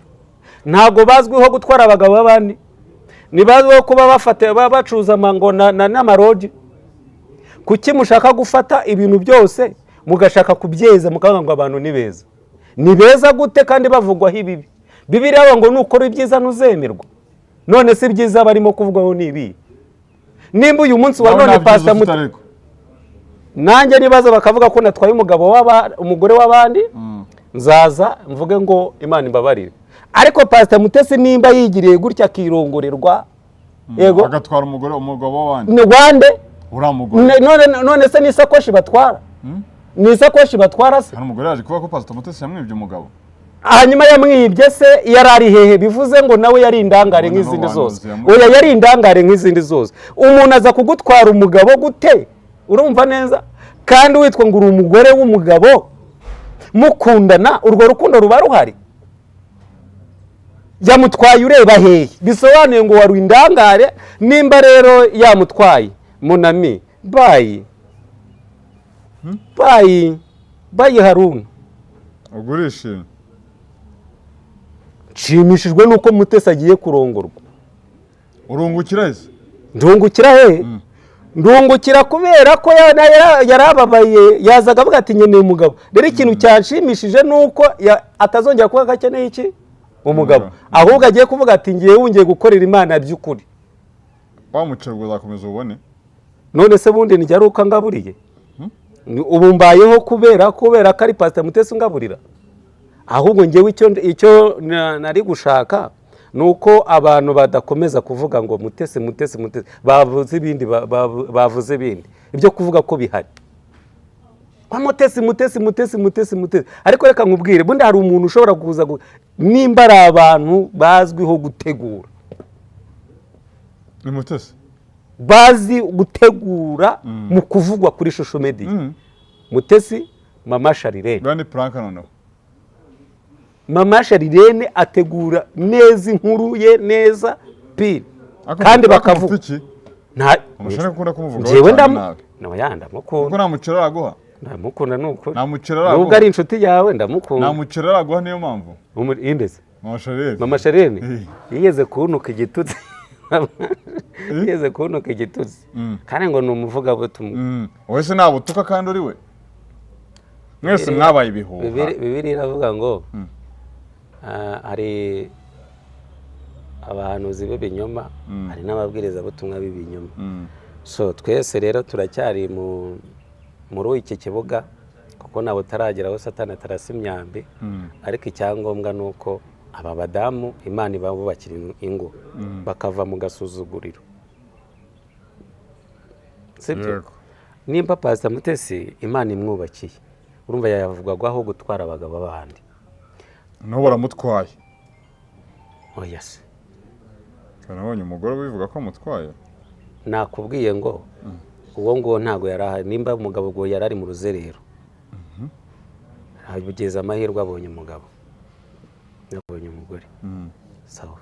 ntago bazwiho gutwara abagabo babandi nibazwiho kuba bafate bacuza mango n'amaroji kuki mushaka gufata ibintu byose mugashaka kubyeza mukavuga ngo abantu ni beza gute kandi bavugwaho ibibi Bibiliya ngo nukora ibyiza nuzemerwa none si byiza barimo kuvugwaho nibi nimba uyu munsi wa none pastor muto nanjye nibaza bakavuga ko natwaye umugore w'abandi nzaza mvuge ngo Imana imbabarire ariko pastor Mutesi nimba yigiriye gutya kirongorerwa yego agatwara umugabo w'abandi ni Rwande uramugore none se nisakoshi batwara nisakoshi batwara se hari umugore yaje kuvuga ko pastor Mutesi yamwibye umugabo hanyuma yamwibye se yarari hehe bivuze ngo nawe yari indangare nk'izindi zose oya yari indangare nk'izindi zose umuntu aza kugutwara umugabo gute urumva neza kandi witwa ngo uri umugore w'umugabo mukundana urwo rukundo ruba ruhari yamutwaye ureba hehe bisobanuye ngo wari indangare nimba rero yamutwaye munami bayi Haruna ugurishimye nshimishijwe nuko Mutesi agiye kurongorwa urungukira ese ndungukira he ndungukira kubera ko yarababaye yazaga avuga ati nkeneye umugabo rero ikintu cyanshimishije nuko atazongera kuba gakeneye iki umugabo ahubwo agiye kuvuga ati ngiye wungiye gukorera Imana by'ukuri wamucerwa uzakomeza ubone none se bundi ni ari uko ngaburiye ubu mbayeho kubera ko ari pastor Mutesi ngaburira ahubwo ngewe icyo nari gushaka nuko abantu badakomeza kuvuga ngo Mutesi bavuze ibindi ibyo kuvuga ko bihari Mutesi ariko reka nkubwire bundi hari umuntu ushobora kuza nimba ari abantu bazwiho gutegura ni Mutesi bazi gutegura mu kuvugwa kuri social media Mutesi Mama Sharirene bandi prank noneho Mama Sharirene ategura neza inkuru ye neza pili kandi bakavuga nta umushaka kunda kumuvuga jewe ndamukunda kuko namucera araguha ndamukunda nuko namucera araguha nubwo ari inshuti yawe ndamukunda namucera araguha niyo mpamvu indeze Mama Sharirene yigeze kunuka igitutsi yigeze kunuka igitutsi kandi ngo numuvuga butumwa wese nabutuka kandi uri we mwese mwabaye ibihuha Bibiliya iravuga ngo hari abahanuzi b'ibinyoma hari n'ababwiriza butumwa b'ibinyoma so twese rero turacyari muri iki kibuga kuko nawe utarageraho Satani atarasa imyambi ariko icyangombwa nuko aba badamu Imana ibabubakira ingo bakava mu gasuzuguriro sibyo nimba pastor Mutesi Imana imwubakiye urumva yavugwaho gutwara abagabo b'abandi no baramutwaye oya se kanabonye umugore bivuga ko amutwaye nakubwiye ngo uwo ngo ntago yarahari nimba umugabo ngo yarari mu ruzerero abugeza amahirwe abonye umugabo yabonye umugore sawa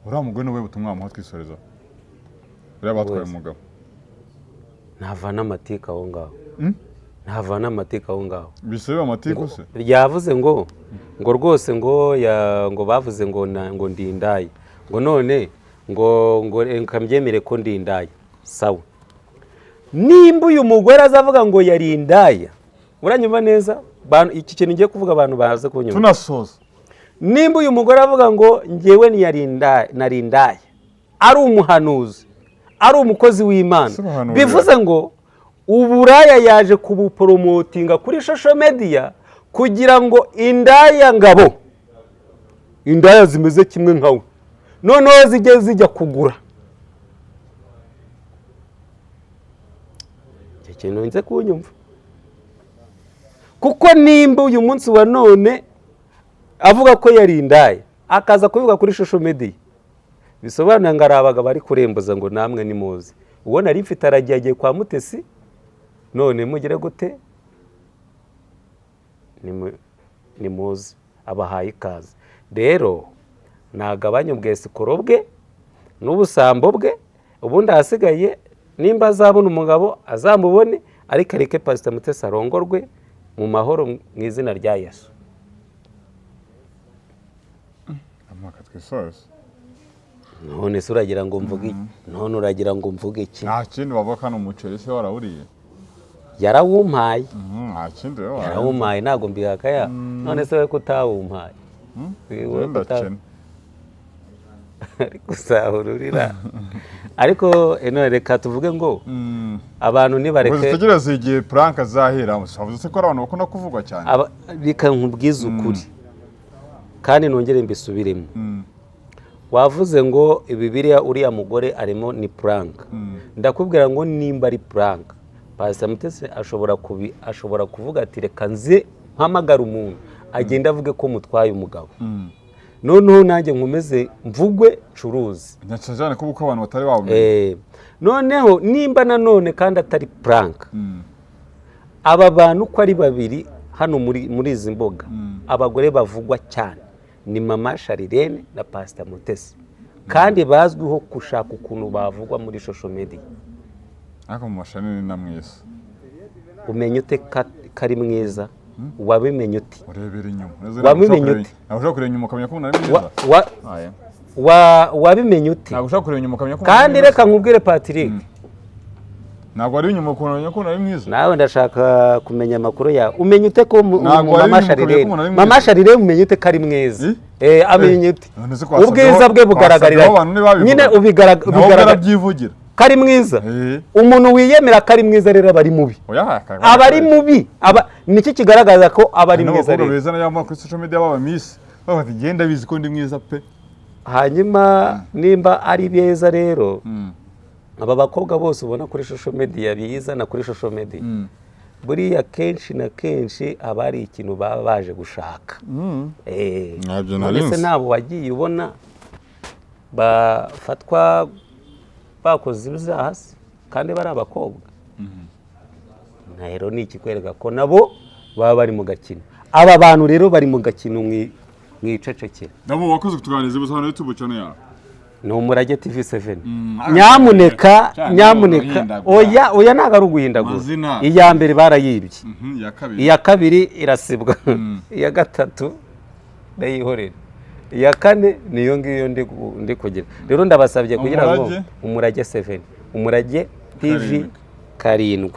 uriya mugore niwe butumwa wamuha twisoreza uriya batwaye umugabo ntavana amateka aho ngaho ntavana amateka aho ngaho bisaba amateka se ryavuze ngo rwose ngo bavuze ngo ndindaye ngo none ngo reka mbyemere ko ndindaye sawa nimba uyu mugore azavuga ngo yari indaya uranyumva neza iki kintu ngiye kuvuga abantu baze kunyumva tunasoza nimba uyu mugore avuga ngo njyewe nari indaya ari umuhanuzi ari umukozi w'Imana bivuze ngo uburaya yaje kubuporomotinga kuri social media kugira ngo indaya ngabo indaya zimeze kimwe nkawe noneho zijya kugura icyo kintu nze kunyumva kuko nimba uyu munsi wa none avuga ko yari indaya akaza kubivuga kuri social media bisobanura ngo ari abagabo bari kurembuza ngo namwe ni muzi uwo nari mfite aragiye kwa Mutesi none mugire gute ni muzi abahaye ikaze rero nagabanye ubwesikoro bwe n'ubusambo bwe ubundi ahasigaye nimba azabona umugabo azamubone ariko areke Pastor Mutesi arongorwe mu mahoro mu izina rya Yesu amaka twisoze none se uragira ngo mvuge none uragira ngo mvuge iki nta kindi wavuga no umuceri se warawuriye yarawumpaye nta kindi yarawumpaye ntago mbihakaya none se we kutawumpaye wewe ndakene ariko usahururira ariko none reka tuvuge ngo abantu nibareke utegereze igihe prank azahera usavuze se ko abantu bakunda kuvugwa cyane bika nkubwiza ukuri kandi nongere mbisubiremo wavuze ngo Bibiliya uriya mugore arimo ni prank ndakubwira ngo nimba ari prank Pastor Mutesi ashobora kuvuga ati reka nze mpamagara umuntu agenda avuge ko mutwaye umugabo noneho nanjye nkomeze mvugwe curuzi nyacajane ko uko abantu batari babumenye noneho nimba nanone kandi atari prank aba bantu ko ari babiri hano muri izi mboga abagore bavugwa cyane ni Mama Sharirene na Pastor Mutesi kandi bazwiho gushaka ukuntu bavugwa muri social media ariko mu mashani ni namwese umenye ute kari mwiza wabimenye ute urebera inyuma wabimenye ute ntabwo kureba inyuma ukamenya ko umuntu ari mwiza wabimenye ute ntabwo ushaka kureba inyuma ukamenya ko kandi reka nkubwire Patrick ntabwo ari inyuma ukamenya ko umuntu ari mwiza nawe ndashaka kumenya amakuru yawe umenye ute ko Mama Sharirene umenye ute kari mwiza amenye ute ubwiza bwe bugaragarira nyine ubigaragara byivugira kari mwiza umuntu wiyemera kari mwiza rero aba ari mubi aba ari mubi niki kigaragaza ko aba ari mwiza rero beza n'ayama kuri social media baba miss baba genda bizi ko ndi mwiza pe hanyuma nimba ari beza rero aba bakobwa bose ubona kuri social media bizana kuri social media buriya kenshi na kenshi aba ari ikintu baba baje gushaka nabyo narinze nabo wagiye ubona bafatwa bakoze ibyaha kandi bari abakobwa rero ni ikikwereka ko nabo baba bari mu gakino aba bantu rero bari mu gakino mwicecekera nabo wakoze kutuganiriza ubuzima na YouTube channel yawe ni Umurage TV7 nyamuneka oya ntago ari uguhindagura iya mbere barayibye iya kabiri irasibwa iya gatatu ndayihorera iya kane niyo ngiyo ndi kugira rero ndabasabye kugira ngo Umurage 7 Umurage TV 7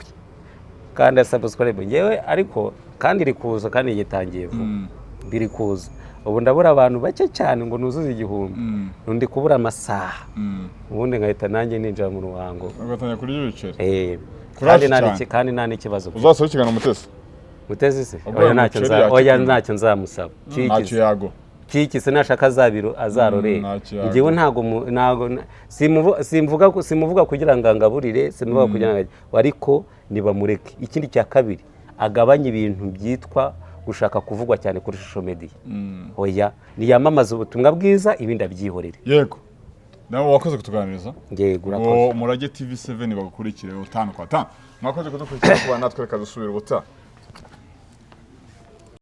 kandi subscribe ngewe ariko kandi rikuza kandi gitangiye biri kuza ubu ndabura abantu bake cyane ngo nuzuze igihumbi undi kubura amasaha ubundi ngahita nanjye ninjira mu ruhango ugatanya kuri y'ibiceri kandi nta n'ikibazo uzasohoka ikigana Mutesi se oya ntacyo nzamusaba ntacyo yago kiki se nashaka azarore ngewe ntago simuvuga kugira ngo angaburire simuvuga kugira ngo ariko nibamureke ikindi cya kabiri agabanye ibintu byitwa gushaka kuvugwa cyane kuri social media oya niyamamaza ubutumwa bwiza ibindi abyihorere yego nawe wakoze kutuganiriza yego urakoze Umurage TV7 bagukurikire 5 kwa 5 mwakoze kudukurikira kuba natwe reka dusubira ubutaha